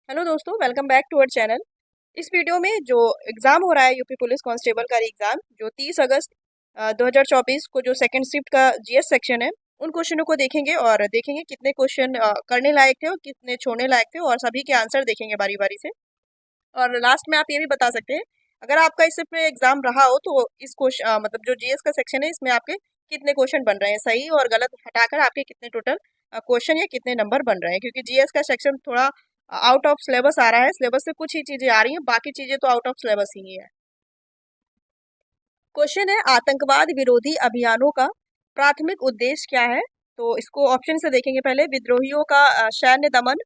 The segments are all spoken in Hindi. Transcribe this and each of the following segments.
हेलो दोस्तों, welcome back to our channel. इस वीडियो में जो एग्ज़ाम हो रहा है यूपी पुलिस कांस्टेबल का एग्ज़ाम जो 30 अगस्त 2024 को जो सेकंड शिफ्ट का जीएस सेक्शन है उन क्वेश्चनों को देखेंगे और देखेंगे कितने क्वेश्चन करने लायक थे और कितने छोड़ने लायक थे और सभी के आंसर देखेंगे बारी बारी से। और लास्ट में आप ये भी बता सकते हैं अगर आपका इस शिफ्ट में एग्ज़ाम रहा हो तो इस क्वेश्चन मतलब जो जीएस का सेक्शन है इसमें आपके कितने क्वेश्चन बन रहे हैं, सही और गलत हटाकर आपके कितने टोटल क्वेश्चन या कितने नंबर बन रहे हैं, क्योंकि जीएस का सेक्शन थोड़ा आउट ऑफ सिलेबस आ रहा है। सिलेबस से कुछ ही चीजें आ रही हैं, बाकी चीजें तो आउट ऑफ सिलेबस ही है। क्वेश्चन है, आतंकवाद विरोधी अभियानों का प्राथमिक उद्देश्य क्या है? तो इसको ऑप्शन से देखेंगे। पहले विद्रोहियों का सैन्य दमन।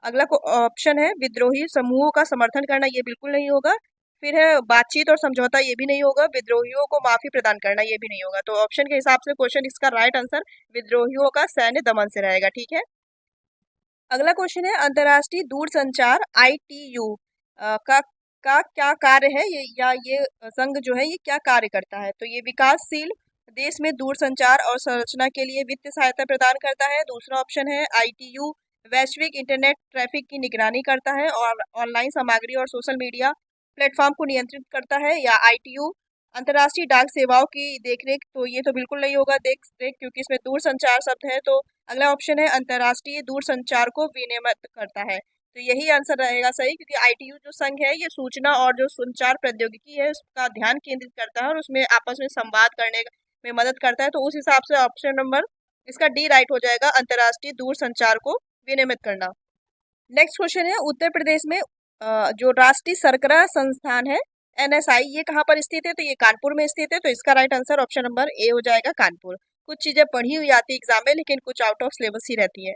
अगला ऑप्शन है विद्रोही समूहों का समर्थन करना, ये बिल्कुल नहीं होगा। फिर है बातचीत और समझौता, ये भी नहीं होगा। विद्रोहियों को माफी प्रदान करना, ये भी नहीं होगा। तो ऑप्शन के हिसाब से क्वेश्चन इसका राइट आंसर विद्रोहियों का सैन्य दमन से रहेगा। ठीक है। अगला क्वेश्चन है, अंतर्राष्ट्रीय दूरसंचार आईटीयू का क्या कार्य है, ये संघ जो है ये क्या कार्य करता है? तो ये विकासशील देश में दूरसंचार और संरचना के लिए वित्तीय सहायता प्रदान करता है। दूसरा ऑप्शन है आईटीयू वैश्विक इंटरनेट ट्रैफिक की निगरानी करता है और ऑनलाइन सामग्री और सोशल मीडिया प्लेटफॉर्म को नियंत्रित करता है। या आईटीयू अंतर्राष्ट्रीय डाक सेवाओं की देखरेख। तो ये तो बिल्कुल नहीं होगा देख रेख, क्योंकि इसमें दूरसंचार शब्द है। तो अगला ऑप्शन है अंतर्राष्ट्रीय दूरसंचार को विनियमित करता है। तो यही आंसर रहेगा सही, क्योंकि आईटीयू जो संघ है ये सूचना और जो संचार प्रौद्योगिकी है उसका ध्यान केंद्रित करता है और उसमें आपस में संवाद करने में मदद करता है। तो उस हिसाब से ऑप्शन नंबर इसका डी राइट हो जाएगा, अंतर्राष्ट्रीय दूरसंचार को विनियमित करना। नेक्स्ट क्वेश्चन है, उत्तर प्रदेश में जो राष्ट्रीय सरकरा संस्थान है एनएसआई, ये कहाँ पर स्थित है? तो ये कानपुर में स्थित है। तो इसका right answer option number A हो जाएगा, कानपुर। कुछ चीजें पढ़ी हुई आती है एग्जाम में, लेकिन कुछ आउट ऑफ सिलेबस ही रहती है।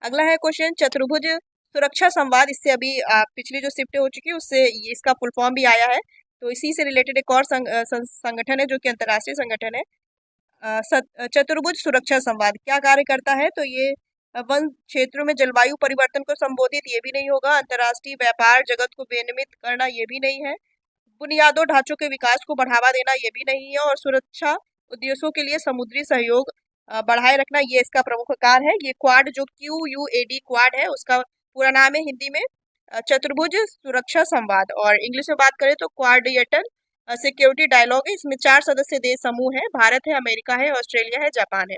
अगला है क्वेश्चन, चतुर्भुज सुरक्षा संवाद। इससे अभी पिछली जो शिफ्ट हो चुकी है उससे ये इसका फुल फॉर्म भी आया है। तो इसी से रिलेटेड एक और संगठन है जो कि अंतर्राष्ट्रीय संगठन है। चतुर्भुज सुरक्षा संवाद क्या कार्य करता है? तो ये वन क्षेत्रों में जलवायु परिवर्तन को संबोधित, ये भी नहीं होगा। अंतर्राष्ट्रीय व्यापार जगत को विनियमित करना, ये भी नहीं है। बुनियादों ढांचों के विकास को बढ़ावा देना, ये भी नहीं है। और सुरक्षा उद्देश्यों के लिए समुद्री सहयोग बढ़ाए रखना, ये इसका प्रमुख कार्य है। ये क्वाड जो QUAD क्वाड है उसका पूरा नाम है हिंदी में चतुर्भुज सुरक्षा संवाद। और इंग्लिश में बात करें तो क्वाड्रिलेटरल सिक्योरिटी डायलॉग है। इसमें 4 सदस्य देश समूह है, भारत है, अमेरिका है, ऑस्ट्रेलिया है, जापान है।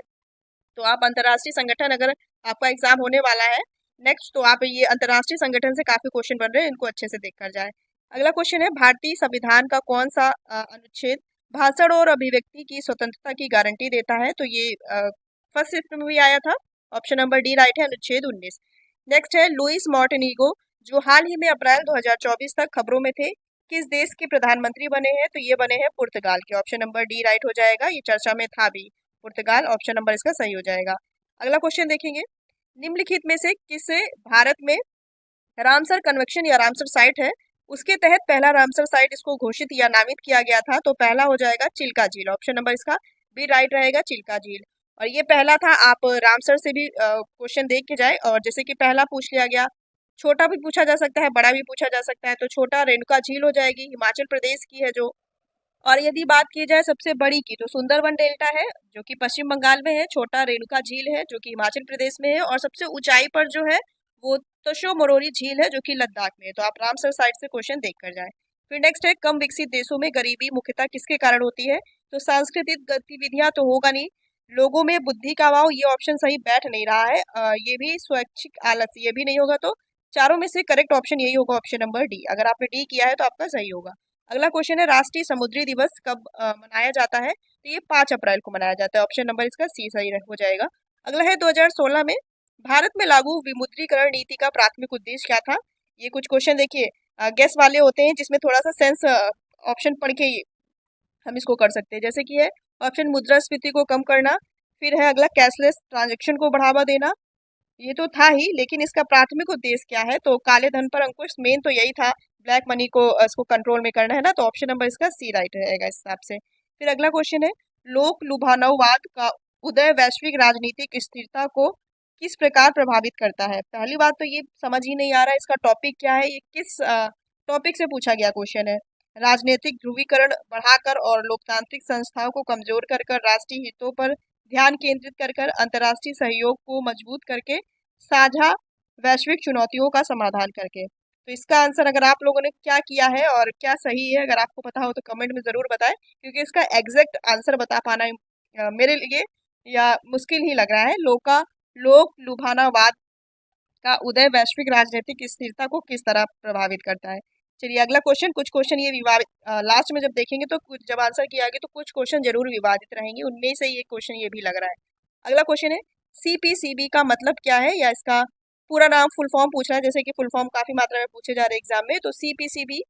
तो आप अंतर्राष्ट्रीय संगठन, अगर आपका एग्जाम होने वाला है नेक्स्ट, तो आप ये अंतर्राष्ट्रीय संगठन से काफी क्वेश्चन बन रहे हैं, इनको अच्छे से देख कर जाए। अगला क्वेश्चन है, भारतीय संविधान का कौन सा अनुच्छेद भाषण और अभिव्यक्ति की स्वतंत्रता की गारंटी देता है? तो ये फर्स्ट शिफ्ट में भी आया था। ऑप्शन नंबर डी राइट है, अनुच्छेद 19। नेक्स्ट है, लुइस मॉन्टेनेग्रो जो हाल ही में अप्रैल 2024 तक खबरों में थे, किस देश के प्रधानमंत्री बने हैं? तो ये बने हैं पुर्तगाल के। ऑप्शन नंबर डी राइट हो जाएगा, ये चर्चा में था भी, पुर्तगाल। ऑप्शन नंबर इसका सही हो जाएगा। अगला क्वेश्चन देखेंगे, निम्नलिखित में से किसे भारत में रामसर कन्वेक्शन या रामसर साइट है उसके तहत पहला रामसर साइट इसको घोषित या नामित किया गया था? तो पहला हो जाएगा चिल्का झील। ऑप्शन नंबर इसका बी राइट रहेगा, चिल्का झील। और ये पहला था। आप रामसर से भी क्वेश्चन देख के जाए, और जैसे कि पहला पूछ लिया गया, छोटा भी पूछा जा सकता है, बड़ा भी पूछा जा सकता है। तो छोटा रेणुका झील हो जाएगी, हिमाचल प्रदेश की है जो। और यदि बात की जाए सबसे बड़ी की, तो सुंदरवन डेल्टा है जो कि पश्चिम बंगाल में है। छोटा रेणुका झील है जो कि हिमाचल प्रदेश में है। और सबसे ऊंचाई पर जो है वो तशो मोरोरी झील है जो कि लद्दाख में है। तो आप रामसर साइट से क्वेश्चन देख कर जाए। फिर नेक्स्ट है, कम विकसित देशों में गरीबी मुख्यतः किसके कारण होती है? तो सांस्कृतिक गतिविधियां तो होगा नहीं। लोगों में बुद्धि का अभाव, ये ऑप्शन सही बैठ नहीं रहा है। ये भी स्वैच्छिक आलस, ये भी नहीं होगा। तो चारों में से करेक्ट ऑप्शन यही होगा, ऑप्शन नंबर डी। अगर आपने डी किया है तो आपका सही होगा। अगला क्वेश्चन है, राष्ट्रीय समुद्री दिवस कब मनाया जाता है? तो ये 5 अप्रैल को मनाया जाता है। ऑप्शन नंबर इसका सी सही हो जाएगा। अगला है, 2016 में भारत में लागू विमुद्रीकरण नीति का प्राथमिक उद्देश्य क्या था? ये कुछ क्वेश्चन देखिए गैस वाले होते हैं, जिसमें थोड़ा सा सेंस ऑप्शन पढ़ के हम इसको कर सकते हैं। जैसे कि है ऑप्शन मुद्रास्फीति को कम करना। फिर है अगला कैशलेस ट्रांजेक्शन को बढ़ावा देना, ये तो था ही, लेकिन इसका प्राथमिक उद्देश्य क्या है? तो काले धन पर अंकुश, मेन तो यही था, ब्लैक मनी को इसको कंट्रोल में करना है ना। तो ऑप्शन नंबर इसका सी राइट रहेगा इस हिसाब से। फिर अगला क्वेश्चन है, लोक लुभावनावाद का उदय वैश्विक राजनीतिक स्थिरता को किस प्रकार प्रभावित करता है? पहली बात तो ये समझ ही नहीं आ रहा है इसका टॉपिक क्या है, ये किस टॉपिक से पूछा गया क्वेश्चन है। राजनीतिक ध्रुवीकरण बढ़ाकर और लोकतांत्रिक संस्थाओं को कमजोर कर कर राष्ट्रीय हितों पर ध्यान केंद्रित कर कर अंतर्राष्ट्रीय सहयोग को मजबूत करके साझा वैश्विक चुनौतियों का समाधान करके। तो इसका आंसर अगर आप लोगों ने क्या किया है और क्या सही है, अगर आपको पता हो तो कमेंट में ज़रूर बताएं, क्योंकि इसका एग्जैक्ट आंसर बता पाना मेरे लिए या मुश्किल ही लग रहा है। लोक लुभानावाद का उदय वैश्विक राजनीतिक स्थिरता को किस तरह प्रभावित करता है। चलिए अगला क्वेश्चन, कुछ क्वेश्चन ये विवादित लास्ट में जब देखेंगे तो कुछ जब आंसर किया गया तो कुछ क्वेश्चन जरूर विवादित रहेंगे, उनमें से ये क्वेश्चन ये भी लग रहा है। अगला क्वेश्चन है सीपीसीबी का मतलब क्या है, या इसका पूरा नाम फुल फॉर्म पूछ रहा है, जैसे कि फुल फॉर्म काफी मात्रा में पूछे जा रहे हैं एग्जाम में। तो सीपीसीबी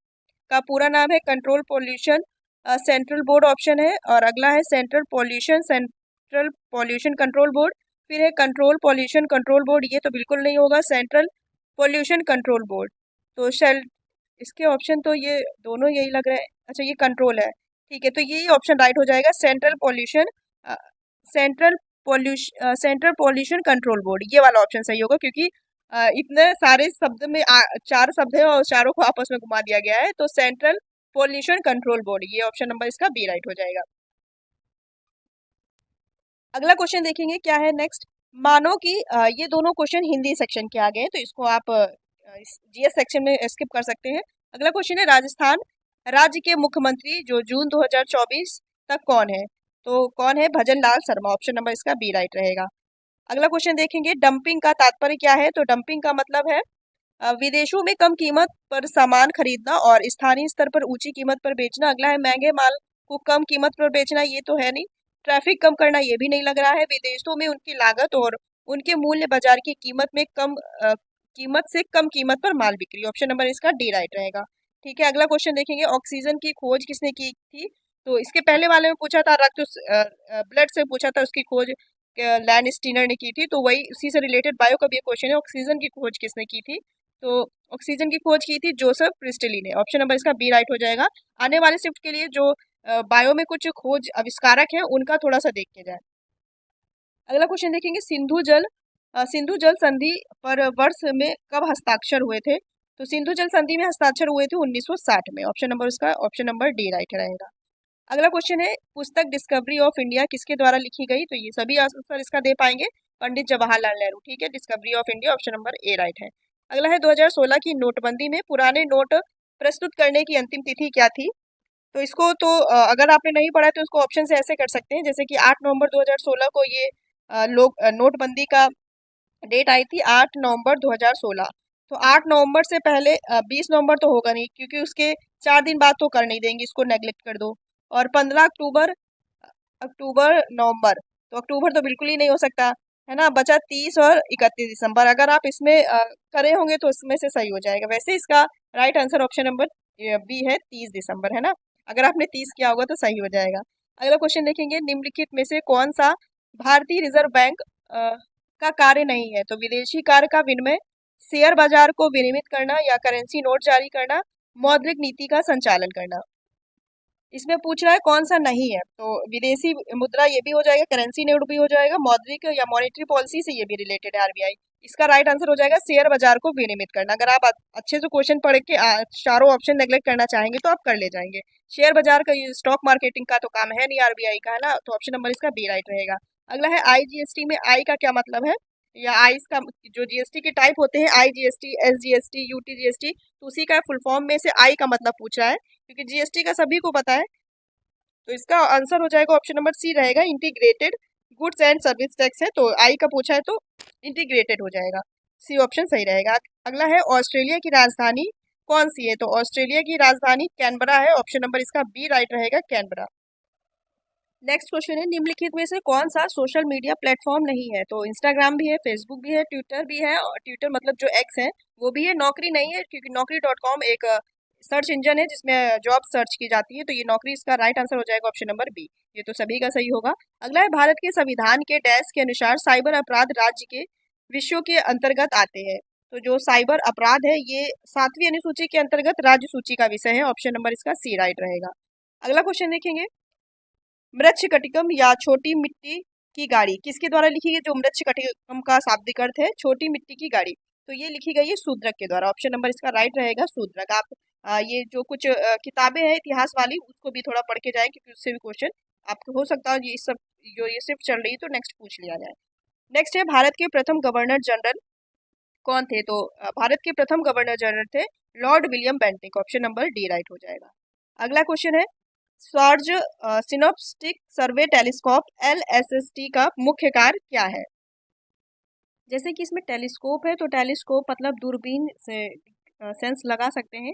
का पूरा नाम है control pollution central board option है, और अगला है सेंट्रल पॉल्यूशन कंट्रोल बोर्ड, फिर है कंट्रोल पॉल्यूशन कंट्रोल बोर्ड, ये तो बिल्कुल नहीं होगा, सेंट्रल पॉल्यूशन कंट्रोल बोर्ड। तो शेल इसके ऑप्शन तो ये दोनों यही लग रहे हैं, अच्छा ये कंट्रोल है, ठीक है, तो यही ऑप्शन राइट हो जाएगा, central central pollution control board, ये वाला ऑप्शन सही होगा, क्योंकि इतने सारे शब्द में चार शब्द है और चारों को आपस में घुमा दिया गया है, तो सेंट्रल पॉल्यूशन कंट्रोल बोर्ड, ये ऑप्शन नंबर इसका बी राइट हो जाएगा। अगला क्वेश्चन देखेंगे क्या है नेक्स्ट। मानो कि ये दोनों क्वेश्चन हिंदी सेक्शन के आ गए हैं, तो इसको आप जीएस सेक्शन में स्किप कर सकते हैं। अगला क्वेश्चन है राजस्थान राज्य के मुख्यमंत्री जो जून 2024 तक कौन है, तो कौन है, भजन लाल शर्मा, ऑप्शन नंबर इसका बी राइट रहेगा। अगला क्वेश्चन देखेंगे डंपिंग का तात्पर्य क्या है, तो डंपिंग का मतलब है विदेशों में कम कीमत पर सामान खरीदना और स्थानीय स्तर पर ऊंची कीमत पर बेचना। अगला है महंगे माल को कम कीमत पर बेचना, ये तो है नहीं। ट्रैफिक कम करना, ये भी नहीं लग रहा है। विदेशों में उनकी लागत और उनके मूल्य बाजार की कीमत में कीमत से कम कीमत पर माल बिक्री, ऑप्शन नंबर इसका डी राइट रहेगा। ठीक है, अगला क्वेश्चन देखेंगे ऑक्सीजन की खोज किसने की थी, तो इसके पहले वाले में पूछा था रक्त ब्लड से पूछा था, उसकी खोज लैंड स्टीनर ने की थी, तो वही उसी से रिलेटेड बायो का भी एक क्वेश्चन है, ऑक्सीजन की खोज किसने की थी, तो ऑक्सीजन की खोज की थी जोसेफ प्रिस्टली ने, ऑप्शन नंबर इसका बी राइट हो जाएगा। आने वाले शिफ्ट के लिए जो बायो में कुछ खोज आविष्कारक हैं उनका थोड़ा सा देख के जाए। अगला क्वेश्चन देखेंगे सिंधु जल संधि पर वर्ष में कब हस्ताक्षर हुए थे, तो सिंधु जल संधि में हस्ताक्षर हुए थे 1960 में, ऑप्शन नंबर इसका ऑप्शन नंबर डी राइट रहेगा। अगला क्वेश्चन है पुस्तक डिस्कवरी ऑफ इंडिया किसके द्वारा लिखी गई, तो ये सभी आंसर इसका दे पाएंगे पंडित जवाहरलाल नेहरू, ठीक है, discovery of India option number A right है। अगला है 2016 की नोटबंदी में पुराने नोट प्रस्तुत करने की अंतिम तिथि क्या थी, तो इसको तो अगर आपने नहीं पढ़ा तो उसको ऑप्शन से ऐसे कर सकते हैं, जैसे कि 8 नवंबर 2016 को ये नोटबंदी का डेट आई थी 8 नवंबर 2016, तो 8 नवंबर से पहले 20 नवंबर तो होगा नहीं, क्योंकि उसके 4 दिन बाद तो कर नहीं देंगे, इसको नेग्लेक्ट कर दो। और 15 अक्टूबर अक्टूबर नवंबर, तो अक्टूबर तो बिल्कुल ही नहीं हो सकता, है ना, बचा 30 और 31 दिसंबर, अगर आप इसमें करे होंगे तो इसमें से सही हो जाएगा। वैसे इसका right answer option number B है, 30 दिसंबर, है ना, अगर आपने 30 किया होगा तो सही हो जाएगा। अगला क्वेश्चन देखेंगे निम्नलिखित में से कौन सा भारतीय रिजर्व बैंक का कार्य नहीं है, तो विदेशी कार्य का विनिमय, शेयर बाजार को विनियमित करना, या करेंसी नोट जारी करना, मौद्रिक नीति का संचालन करना। इसमें पूछ रहा है कौन सा नहीं है, तो विदेशी मुद्रा ये भी हो जाएगा, करेंसी नोट भी हो जाएगा, मौद्रिक या मॉनेटरी पॉलिसी से ये भी रिलेटेड है आरबीआई। इसका राइट आंसर हो जाएगा शेयर बाजार को विनियमित करना। अगर आप अच्छे से क्वेश्चन पढ़ के चारों ऑप्शन नेग्लेक्ट करना चाहेंगे तो आप कर ले जाएंगे। शेयर बाजार का ये स्टॉक मार्केटिंग का तो काम है नहीं आरबीआई का, है ना, तो ऑप्शन नंबर इसका बी राइट रहेगा। अगला है आईजीएसटी में आई का क्या मतलब है, या आई का जो जीएसटी के टाइप होते हैं आईजीएसटी, एसजीएसटी, यूटीजीएसटी, तो उसी का फुल फॉर्म में से आई का मतलब पूछ रहा है, क्योंकि जीएसटी का सभी को पता है, तो इसका आंसर हो जाएगा ऑप्शन नंबर सी रहेगा, integrated goods and service tax है, तो आई का पूछा है तो इंटीग्रेटेड हो जाएगा, सी ऑप्शन सही रहेगा। अगला है ऑस्ट्रेलिया की राजधानी कौन सी है, तो ऑस्ट्रेलिया की राजधानी कैनबरा है, ऑप्शन नंबर इसका बी राइट रहेगा, कैनबरा। नेक्स्ट क्वेश्चन है निम्नलिखित में से कौन सा सोशल मीडिया प्लेटफॉर्म नहीं है, तो इंस्टाग्राम भी है, फेसबुक भी है, ट्विटर भी है, और ट्विटर मतलब जो एक्स है वो भी है, नौकरी नहीं है, क्योंकि नौकरी.com एक सर्च इंजन है जिसमें जॉब सर्च की जाती है, तो ये नौकरी इसका राइट आंसर हो जाएगा ऑप्शन नंबर बी, ये तो सभी का सही होगा। अगला है भारत के संविधान के डैश के अनुसार साइबर अपराध राज्य के विषयों के अंतर्गत आते हैं, तो जो साइबर अपराध है ये 7वीं अनुसूची के अंतर्गत राज्य सूची का विषय है, ऑप्शन नंबर इसका सी राइट रहेगा। अगला क्वेश्चन देखेंगे मृच्छकटिकम या छोटी मिट्टी की गाड़ी किसके द्वारा लिखी गई, जो मृच्छकटिकम का शाब्दिक अर्थ है छोटी मिट्टी की गाड़ी, तो ये लिखी गई है शूद्रक के द्वारा, ऑप्शन नंबर इसका राइट रहेगा शूद्रक। आप ये जो कुछ किताबें हैं इतिहास वाली उसको भी थोड़ा पढ़ के जाएं, क्योंकि उससे भी क्वेश्चन आपको हो सकता है, ये सब जो ये शिफ्ट चल रही है तो नेक्स्ट पूछ लिया जाए। नेक्स्ट है भारत के प्रथम गवर्नर जनरल कौन थे? तो भारत के प्रथम गवर्नर जनरल थे Lord William Bentinck. Option number D right हो जाएगा। अगला क्वेश्चन है, स्वार्ज सिनोप्टिक सर्वे टेलीस्कोप LSST का मुख्य कार्य क्या है? जैसे कि इसमें टेलीस्कोप है, तो टेलीस्कोप मतलब दूरबीन से सेंस लगा सकते हैं।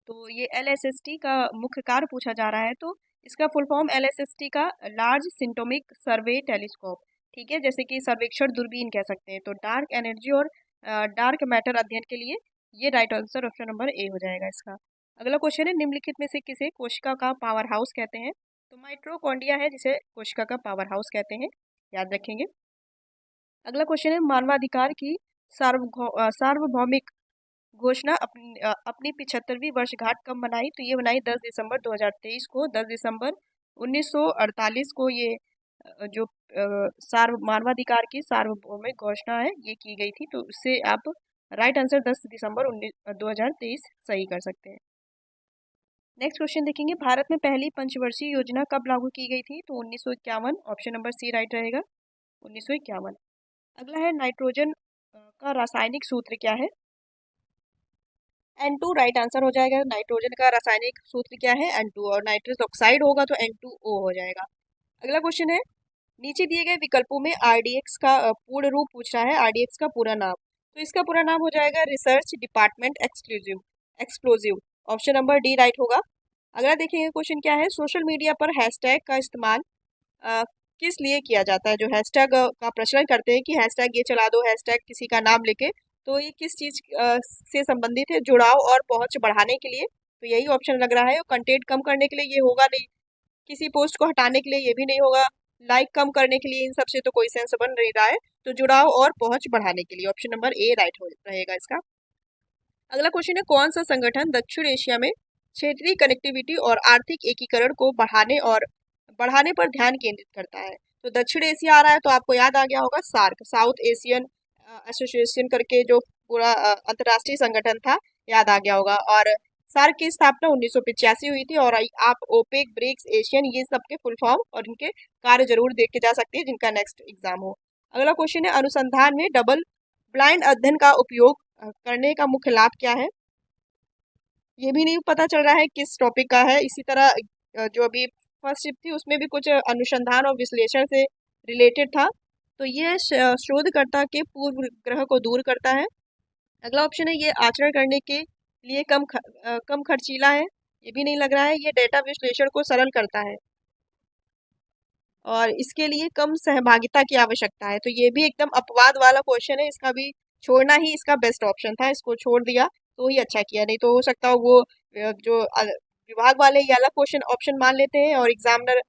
तो ये LSST का मुख्य कार्य पूछा जा रहा है, तो इसका फुल फॉर्म LSST का लार्ज सिंटोमिक सर्वे टेलीस्कोप, ठीक है, जैसे कि सर्वेक्षण दूरबीन कह सकते हैं। तो डार्क एनर्जी और डार्क मैटर अध्ययन के लिए ये right answer option number A हो जाएगा इसका। अगला क्वेश्चन है, निम्नलिखित में से किसे कोशिका का पावर हाउस कहते हैं? तो माइट्रोकॉन्ड्रिया है जिसे कोशिका का पावर हाउस कहते हैं, याद रखेंगे। अगला क्वेश्चन है, मानवाधिकार की सार्वभौमिक घोषणा अपनी 75वीं वर्षगांठ कब मनाई? तो ये मनाई 10 दिसंबर 2023 को। 10 दिसंबर 1948 को ये जो मानवाधिकार की सार्वभौमिक घोषणा है ये की गई थी। तो उससे आप राइट आंसर 10 दिसंबर 2023 सही कर सकते हैं। नेक्स्ट क्वेश्चन देखेंगे, भारत में पहली पंचवर्षीय योजना कब लागू की गई थी? तो 1951। ऑप्शन नंबर सी राइट रहेगा, 1951। अगला है, नाइट्रोजन का रासायनिक सूत्र क्या है? N2 राइट आंसर हो जाएगा। नाइट्रोजन का रासायनिक सूत्र क्या है? N2। और नाइट्रस ऑक्साइड होगा तो N2O हो जाएगा। अगला क्वेश्चन है, नीचे दिए गए विकल्पों में RDX का पूर्ण रूप पूछ रहा है, RDX का पूरा नाम। तो इसका पूरा नाम हो जाएगा research department explosive. Option number D right होगा। अगला देखेंगे क्वेश्चन क्या है, सोशल मीडिया पर हैशटैग का इस्तेमाल किस लिए किया जाता है? जो हैशटैग का प्रचलन करते हैं कि हैशटैग ये चला दो, हैशटैग किसी का नाम लेके, तो ये किस चीज से संबंधित है? जुड़ाव और पहुंच बढ़ाने के लिए। तो यही ऑप्शन लग रहा है। कंटेंट कम करने के लिए ये होगा नहीं, किसी पोस्ट को हटाने के लिए ये भी नहीं होगा, लाइक कम करने के लिए, इन सबसे तो कोई सेंस बन नहीं रहा है। तो जुड़ाव और पहुंच बढ़ाने के लिए ऑप्शन नंबर ए राइट हो रहेगा इसका। अगला क्वेश्चन है, कौन सा संगठन दक्षिण एशिया में क्षेत्रीय कनेक्टिविटी और आर्थिक एकीकरण को बढ़ाने पर ध्यान केंद्रित करता है? तो दक्षिण एशिया आ रहा है तो आपको याद आ गया होगा सार्क, साउथ एशियन एसोसिएशन करके जो पूरा अंतर्राष्ट्रीय संगठन था, याद आ गया होगा। और सार्क की स्थापना 1985 हुई थी। और आप ओपेक, ब्रिक्स, एशियन, ये सब के फुल फॉर्म और इनके कार्य जरूर देख के जा सकते हैं जिनका नेक्स्ट एग्जाम हो। अगला क्वेश्चन है, अनुसंधान में डबल ब्लाइंड अध्ययन का उपयोग करने का मुख्य लाभ क्या है? ये भी नहीं पता चल रहा है किस टॉपिक का है। इसी तरह जो अभी फर्स्ट शिफ्ट थी उसमें भी कुछ अनुसंधान और विश्लेषण से रिलेटेड था। तो ये शोधकर्ता के पूर्व ग्रह को दूर करता है। अगला ऑप्शन है, ये आचरण करने के लिए कम खर्चीला है। ये भी नहीं लग रहा है। ये डेटा विश्लेषण को सरल करता है और इसके लिए कम सहभागिता की आवश्यकता है। तो ये भी एकदम अपवाद वाला क्वेश्चन है, इसका भी छोड़ना ही इसका बेस्ट ऑप्शन था। इसको छोड़ दिया तो ही अच्छा किया, नहीं तो हो सकता हो वो जो विभाग वाले ये अलग क्वेश्चन ऑप्शन मान लेते हैं और एग्जामिनर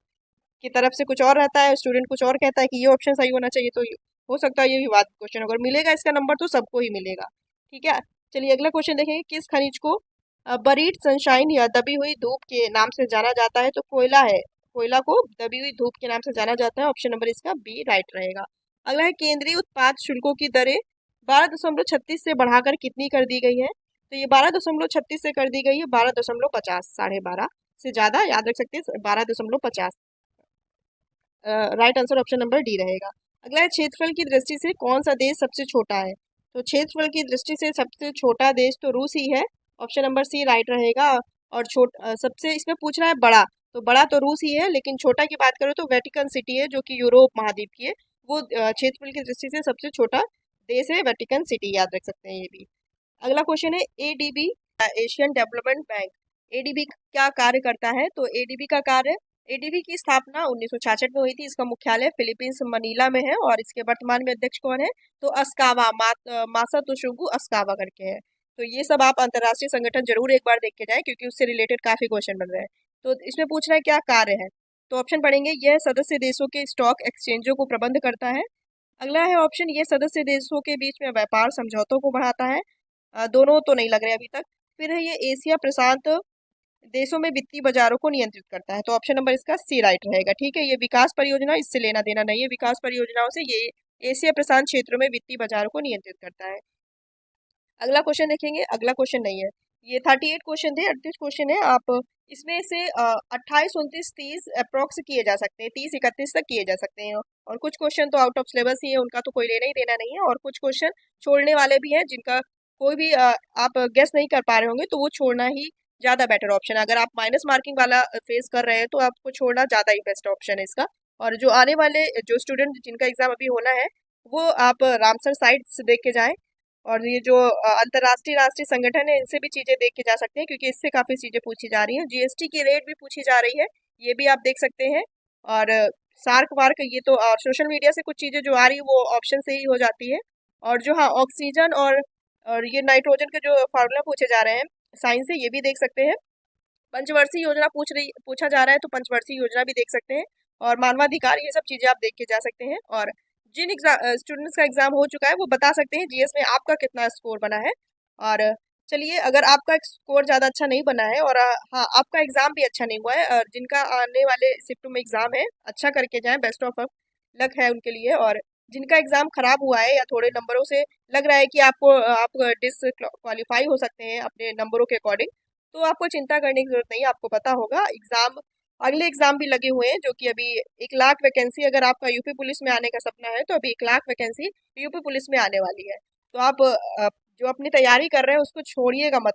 की तरफ से कुछ और रहता है, स्टूडेंट कुछ और कहता है कि ये ऑप्शन सही होना चाहिए। तो हो सकता है ये विवाद क्वेश्चन, अगर मिलेगा इसका नंबर तो सबको ही मिलेगा। ठीक है, चलिए अगला क्वेश्चन देखेंगे, किस खनिज को बरीड सनशाइन या दबी हुई धूप के नाम से जाना जाता है? तो कोयला है, कोयला को दबी हुई धूप के नाम से जाना जाता है। ऑप्शन नंबर इसका बी राइट रहेगा। अगला है, केंद्रीय उत्पाद शुल्कों की दरें 12.36 से बढ़ाकर कितनी कर दी गई है? तो ये 12.36 से कर दी गई है 12.50, 12.5 से ज्यादा याद रख सकते हैं 12.50। Right answer option number D रहेगा। अगला है, क्षेत्रफल की दृष्टि से कौन सा देश सबसे छोटा है? तो क्षेत्रफल की दृष्टि से सबसे छोटा देश तो रूस ही है। ऑप्शन नंबर सी राइट रहेगा। और सबसे इसमें पूछ रहा है बड़ा, तो बड़ा तो रूस ही है, लेकिन छोटा की बात करो तो वेटिकन सिटी है जो कि यूरोप महाद्वीप की है। वो क्षेत्रफल की दृष्टि से सबसे छोटा देश है वेटिकन सिटी, याद रख सकते हैं ये भी। अगला क्वेश्चन है, ADB Asian development bank, ADB क्या कार्य करता है? तो एडीबी का कार्य, एडीबी की स्थापना 1966 में हुई थी। इसका मुख्यालय फिलीपींस मनीला में है और इसके वर्तमान में अध्यक्ष कौन है? तो अस्कावा, मासातोशिगु अस्कावा करके है। तो ये सब आप अंतर्राष्ट्रीय संगठन जरूर एक बार देख के जाए क्योंकि उससे रिलेटेड काफी क्वेश्चन बन रहे हैं। तो इसमें पूछ रहा है क्या कार्य है? तो ऑप्शन पढ़ेंगे, यह सदस्य देशों के स्टॉक एक्सचेंजों को प्रबंध करता है। अगला है ऑप्शन, ये सदस्य देशों के बीच में व्यापार समझौतों को बढ़ाता है। दोनों तो नहीं लग रहे अभी तक। फिर है, ये एशिया प्रशांत देशों में वित्तीय बाजारों को नियंत्रित करता है। तो ऑप्शन नंबर इसका सी राइट रहेगा। ठीक है, ये विकास परियोजना, इससे लेना देना नहीं है विकास परियोजनाओं से। ये एशिया प्रशांत क्षेत्रों में वित्तीय बाजारों को नियंत्रित करता है। अगला क्वेश्चन देखेंगे, अगला क्वेश्चन नहीं है, ये 38 क्वेश्चन थे, 38 क्वेश्चन है। आप इसमें से 28, 29, 30 अप्रोक्स किए जा सकते हैं, 30, 31 तक किए जा सकते हैं। और कुछ क्वेश्चन तो आउट ऑफ सिलेबस ही है, उनका तो कोई लेना ही देना नहीं है। और कुछ क्वेश्चन छोड़ने वाले भी हैं, जिनका कोई भी आप गेस नहीं कर पा रहे होंगे, तो वो छोड़ना ही ज़्यादा बेटर ऑप्शन है। अगर आप माइनस मार्किंग वाला फेस कर रहे हैं तो आपको छोड़ना ज़्यादा ही बेस्ट ऑप्शन है इसका। और जो आने वाले जो स्टूडेंट जिनका एग्ज़ाम अभी होना है, वो आप रामसर साइट से देख के जाएं। और ये जो अंतर्राष्ट्रीय राष्ट्रीय संगठन है, इनसे भी चीज़ें देख के जा सकते हैं, क्योंकि इससे काफ़ी चीज़ें पूछी जा रही हैं। जीएसटी की रेट भी पूछी जा रही है, ये भी आप देख सकते हैं। और सार्क वार्क, ये तो सोशल मीडिया से कुछ चीज़ें जो आ रही है वो ऑप्शन से ही हो जाती है। और जो हाँ ऑक्सीजन और ये नाइट्रोजन के जो फार्मूला पूछे जा रहे हैं साइंस से, ये भी देख सकते हैं। पंचवर्षीय योजना पूछा जा रहा है, तो पंचवर्षीय योजना भी देख सकते हैं। और मानवाधिकार, ये सब चीज़ें आप देख के जा सकते हैं। और जिन स्टूडेंट्स का एग्जाम हो चुका है वो बता सकते हैं जीएस में आपका कितना स्कोर बना है। और चलिए, अगर आपका स्कोर ज़्यादा अच्छा नहीं बना है और हाँ आपका एग्जाम भी अच्छा नहीं हुआ है, और जिनका आने वाले शिफ्ट में एग्जाम है, अच्छा करके जाएं, बेस्ट ऑफ लक है उनके लिए। और जिनका एग्जाम खराब हुआ है या थोड़े नंबरों से लग रहा है कि आप डिसक्वालीफाई हो सकते हैं अपने नंबरों के अकॉर्डिंग, तो आपको चिंता करने की जरूरत नहीं है। आपको पता होगा एग्जाम, अगले एग्जाम भी लगे हुए हैं, जो कि अभी 1 लाख वैकेंसी, अगर आपका यूपी पुलिस में आने का सपना है तो अभी 1 लाख वैकेंसी यूपी पुलिस में आने वाली है। तो आप जो अपनी तैयारी कर रहे हैं उसको छोड़िएगा मत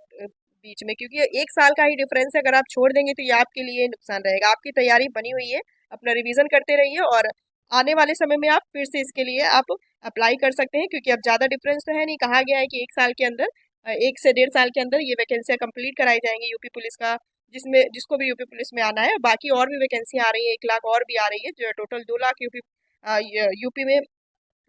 बीच में, क्योंकि 1 साल का ही डिफरेंस है। अगर आप छोड़ देंगे तो ये आपके लिए नुकसान रहेगा। आपकी तैयारी बनी हुई है, अपना रिवीजन करते रहिए, और आने वाले समय में आप फिर से इसके लिए आप अप्लाई कर सकते हैं, क्योंकि अब ज़्यादा डिफरेंस तो है नहीं। कहा गया है कि 1 साल के अंदर, 1 से 1.5 साल के अंदर ये वैकेंसियां कंप्लीट कराई जाएंगी यूपी पुलिस का, जिसमें जिसको भी यूपी पुलिस में आना है। बाकी और भी वैकेंसी आ रही है, 1 लाख और भी आ रही है, जो टोटल 2 लाख यूपी में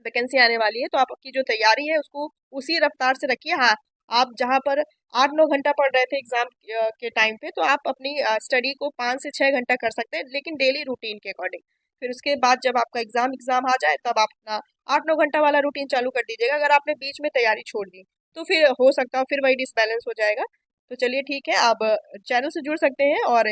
वैकेंसी आने वाली है। तो आपकी जो तैयारी है उसको उसी रफ्तार से रखिए। हाँ, आप जहाँ पर 8-9 घंटा पढ़ रहे थे एग्जाम के टाइम पे, तो आप अपनी स्टडी को 5 से 6 घंटा कर सकते हैं, लेकिन डेली रूटीन के अकॉर्डिंग। फिर उसके बाद जब आपका एग्जाम एग्जाम आ जाए, तब आप अपना 8-9 घंटा वाला रूटीन चालू कर दीजिएगा। अगर आपने बीच में तैयारी छोड़ दी तो फिर हो सकता है फिर वही डिसबैलेंस हो जाएगा। तो चलिए ठीक है, आप चैनल से जुड़ सकते हैं। और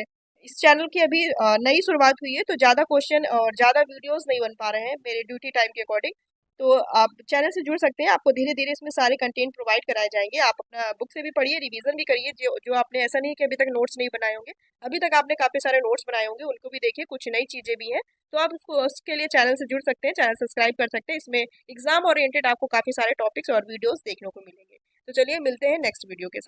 इस चैनल की अभी नई शुरुआत हुई है, तो ज़्यादा क्वेश्चन और ज़्यादा वीडियोस नहीं बन पा रहे हैं मेरे ड्यूटी टाइम के अकॉर्डिंग। तो आप चैनल से जुड़ सकते हैं, आपको धीरे धीरे इसमें सारे कंटेंट प्रोवाइड कराए जाएंगे। आप अपना बुक से भी पढ़िए, रिवीजन भी करिए। जो जो आपने, ऐसा नहीं है कि अभी तक नोट्स नहीं बनाए होंगे, अभी तक आपने काफ़ी सारे नोट्स बनाए होंगे, उनको भी देखिए, कुछ नई चीज़ें भी हैं। तो आप उसके लिए चैनल से जुड़ सकते हैं, चैनल सब्सक्राइब कर सकते हैं। इसमें एग्जाम ओरिएंटेड आपको काफ़ी सारे टॉपिक्स और वीडियोज़ देखने को मिलेंगे। तो चलिए, मिलते हैं नेक्स्ट वीडियो के साथ।